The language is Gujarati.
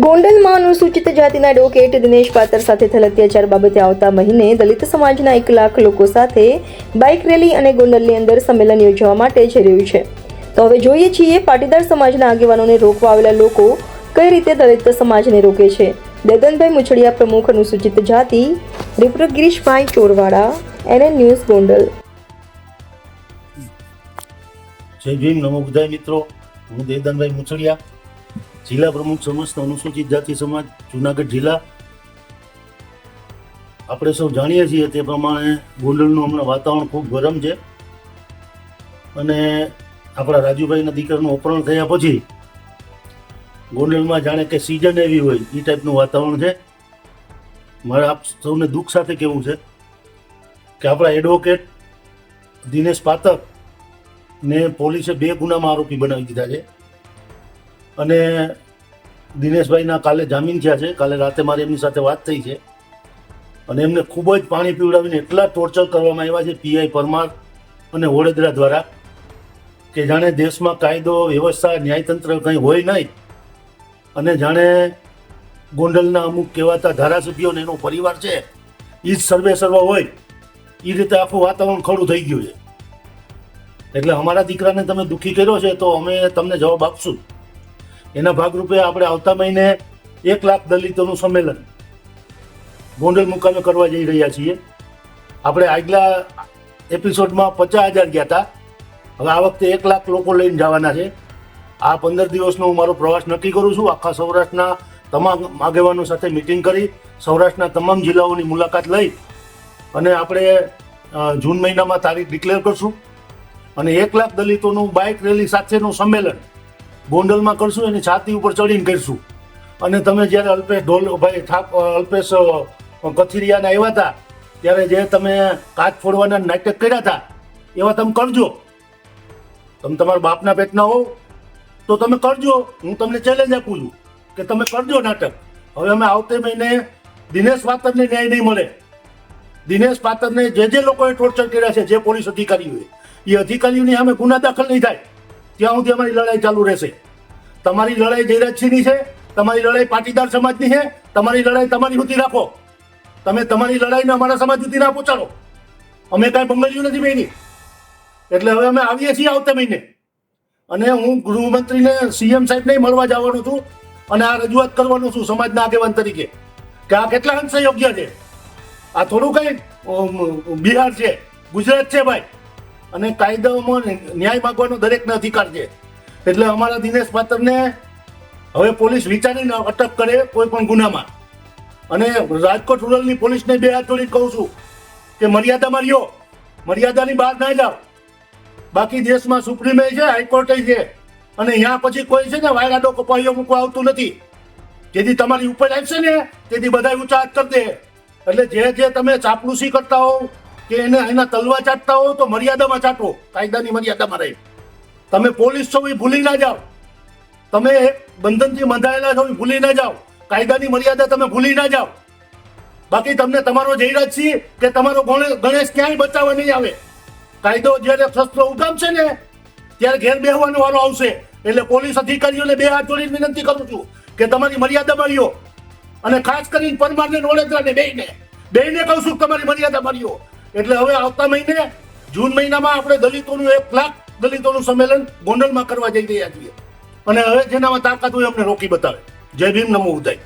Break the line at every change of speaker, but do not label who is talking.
ગોંડલમાં અનુસૂચિત જાતિના એડવોકેટ દિનેશ પાત્ર સાથે થયેલ અત્યાચાર બાબતે આવતા મહિને દલિત સમાજના 1 લાખ લોકો સાથે બાઇક રેલી અને ગોંડલની અંદર સંમેલન યોજવા માટે જઈ રહ્યું છે. તો હવે જોઈએ છીએ પાટીદાર સમાજના આગેવાનોને રોકવા આવેલા લોકો કઈ રીતે દલિત સમાજને રોકે છે. દદનભાઈ મુછડિયા, પ્રમુખ અનુસૂચિત જાતિ, reporter Girishbhai ચોરવાડા, NN news Gondal.
જય ભીમ, નમો બુદ્ધાય મિત્રો. હું દદનભાઈ મુછડિયા, જિલ્લા પ્રમુખ સમસ્ત અનુસૂચિત જાતિ સમાજ જુનાગઢ જિલ્લા. આપણે સૌ જાણીએ છીએ તે પ્રમાણે ગોંડલનું હમણાં વાતાવરણ ખૂબ ગરમ છે અને આપણા રાજુભાઈના દીકરાનું અપહરણ થયા પછી ગોંડલમાં જાણે કે સિઝન એવી હોય એ ટાઈપનું વાતાવરણ છે. મારે આપ સૌને દુઃખ સાથે કહેવું છે કે આપણા એડવોકેટ દિનેશ પાત્ર ને પોલીસે 2 ગુનામાં આરોપી બનાવી દીધા છે અને દિનેશભાઈના કાલે જામીન થયા છે. કાલે રાતે મારી એમની સાથે વાત થઈ છે અને એમને ખૂબ જ પાણી પીવડાવીને એટલા ટોર્ચર કરવામાં આવ્યા છે પીઆઈ પરમાર અને વડોદરા દ્વારા કે જાણે દેશમાં કાયદો વ્યવસ્થા ન્યાયતંત્ર કંઈ હોય નહીં અને જાણે ગોંડલના અમુક કહેવાતા ધારાસભ્યોને એનો પરિવાર છે એ જ સર્વે હોય એ રીતે આખું વાતાવરણ ખડું થઈ ગયું છે. એટલે અમારા દીકરાને તમે દુઃખી કર્યો છે તો અમે તમને જવાબ આપશું. એના ભાગરૂપે આપણે આવતા મહિને 1 લાખ દલિતોનું સંમેલન ગોંડલ મુકામે કરવા જઈ રહ્યા છીએ. આપણે આગલા એપિસોડમાં 50,000 ગયા હતા, હવે આ વખતે 1 લાખ લોકો લઈને જવાના છે. આ 15 દિવસનો હું મારો પ્રવાસ નક્કી કરું છું. આખા સૌરાષ્ટ્રના તમામ આગેવાનો સાથે મિટિંગ કરી સૌરાષ્ટ્રના તમામ જિલ્લાઓની મુલાકાત લઈ અને આપણે જૂન મહિનામાં તારીખ ડિક્લેર કરશું અને 1 લાખ દલિતોનું બાઇક રેલી સાથેનું સંમેલન ગોંડલમાં કરશું. એની છાતી ઉપર ચડીને કરીશું. અને તમે જ્યારે અલ્પેશ કથિરિયાને આવ્યા હતા ત્યારે જે તમે કાચ ફોડવાના નાટક કર્યા હતા એવા તમે કરજો. તમે તમારા બાપના પેટના હોવ તો તમે કરજો. હું તમને ચેલેન્જ આપું છું કે તમે કરજો નાટક. હવે અમે આવતે મહિને દિનેશ પાત્રને ન્યાય નહીં મળે. દિનેશ પાત્રને જે લોકોએ ટોર્ચર કર્યા છે, જે પોલીસ અધિકારીઓએ, એ અધિકારીઓની સામે ગુના દાખલ નહીં થાય ત્યાં સુધી અમારી લડાઈ ચાલુ રહેશે. તમારી લડાઈ જયરાજસિંહની છે, તમારી લડાઈ પાટીદાર સમાજની છે, તમારી લડાઈ તમારી સુધી રાખો. તમે તમારી લડાઈને અમારા સમાજ સુધી ના પહોંચાડો. અમે કાંઈ બંગડીઓ નથી બની. એટલે હવે અમે આવીએ છીએ આવતા મહિને અને હું ગૃહમંત્રીને CM સાહેબને મળવા જવાનો છું અને આ રજૂઆત કરવાનો છું સમાજના આગેવાન તરીકે કે આ કેટલા અંશે યોગ્ય છે. આ થોડું કંઈ બિહાર છે, ગુજરાત છે ભાઈ, અને કાયદાઓમાં ન્યાય માગવાનો દરેકને અધિકાર છે. એટલે અમારા દિનેશ પાત્રને હવે પોલીસ વિચારીને અટક કરે કોઈ પણ ગુનામાં. અને રાજકોટ રૂરલની પોલીસને 2 હાથ જોડીને કહું છું કે મર્યાદામાં રહ્યો, મર્યાદાની બહાર ના જાઓ. બાકી દેશમાં સુપ્રીમે છે, હાઈકોર્ટે છે અને અહીંયા પછી કોઈ છે ને વાયરાડો કપાઈઓ મૂકવા આવતું નથી. જેથી તમારી ઉપર આવશે ને તેથી બધા ઊંચા હાથ કરી દે. એટલે જે તમે ચાપલુસી કરતા હોવ કે એના તલવા ચાટતા હોવ તો મર્યાદામાં ચાટો, કાયદાની મર્યાદામાં રહી. તમે પોલીસ છો એ ભૂલી ના જાઓ, તમે બંધનથી બંધાયેલા છો એ ભૂલી ના જાઓ, કાયદાની મર્યાદા તમે ભૂલી ના જાઓ. બાકી તમને તમારો જયરાજસિંહ કે તમારો ગણેશ ક્યાંય બચાવવા નહીં આવે. કાયદો જ્યારે શસ્ત્રો ઉગામશે ને ત્યારે ઘેર બેહવાનો વારો આવશે. એટલે પોલીસ અધિકારીઓને 2 હાથ જોડીને વિનંતી કરું છું કે તમારી મર્યાદામાં રહ્યો. અને ખાસ કરીને પરમારને વડોદરાને બેયને કહું છું તમારી મર્યાદામાં રહ્યો. એટલે હવે આવતા મહિને જૂન મહિનામાં આપણે દલિતોનું 1 લાખ દલિતોનું સંમેલન ગોંડલમાં કરવા જઈ રહ્યા છીએ અને હવે જેનામાં તાકાત હોય અમને રોકી બતાવે. જય ભીમ, નમો બુદ્ધાય.